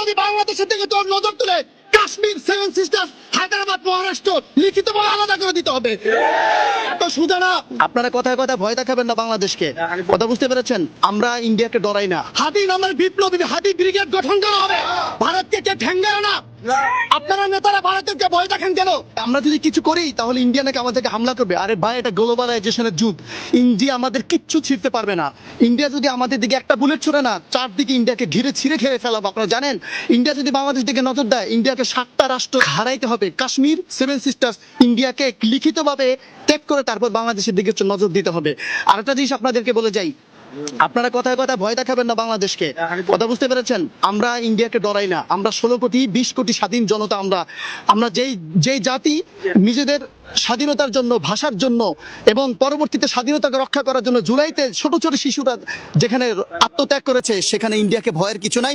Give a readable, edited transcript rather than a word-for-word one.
যদি বাংলাদেশের দিকে তোর নজর তুলে কাশ্মীর, সেভেন সিস্টার্স, হায়দ্রাবাদ, মহারাষ্ট্র লিখিতভাবে আলাদা করে দিতে হবে। এত সোজা না। আপনারা কথায় কথায় ভয় দেখাবেন না বাংলাদেশকে, কথা বুঝতে পেরেছেন? আমরা ইন্ডিয়াকে ডরাই না। হাতি নামের বিপ্লবী হাতি ব্রিগেড গঠন করা হবে। ভারতকে কে ঠেঙ্গায় না। আপনারা নেতারা ভারতকে ভয় দেখেন কেন? আমরা যদি কিছু করি তাহলে ইন্ডিয়া নাকি আমাদেরকে হামলা করবে। আরে ভাই, এটা গ্লোবালাইজেশনের যুগ। ইন্ডিয়া আমাদের কিচ্ছু ছিঁড়তে পারবে না। ইন্ডিয়া যদি আমাদের দিকে একটা বুলেট ছুড়ে না, চারদিকে ইন্ডিয়াকে ঘিরে ছিঁড়ে খেয়ে ফেলাবো। আপনারা জানেন, ইন্ডিয়া যদি বাংলাদেশ দিকে নজর দেয়, ইন্ডিয়াকে 7টা রাষ্ট্র হারাইতে হবে। কাশ্মীর, সেভেন সিস্টার্স, ইন্ডিয়াকে লিখিতভাবে ত্যাগ করে তারপর বাংলাদেশের দিকে নজর দিতে হবে। আরেকটা জিনিস আপনাদেরকে বলে যাই, আপনারা কথায় কথায় ভয় দেখাবেন না বাংলাদেশকে, কথা বুঝতে পেরেছেন? আমরা ইন্ডিয়াকে ডরাই না। আমরা 16 কোটি 20 কোটি স্বাধীন জনতা। আমরা যেই জাতি নিজেদের স্বাধীনতার জন্য, ভাষার জন্য এবং পরবর্তীতে স্বাধীনতাকে রক্ষা করার জন্য জুলাইতে ছোট ছোট শিশুরা যেখানে আত্মত্যাগ করেছে, সেখানে ইন্ডিয়াকে ভয়ের কিছু নাই।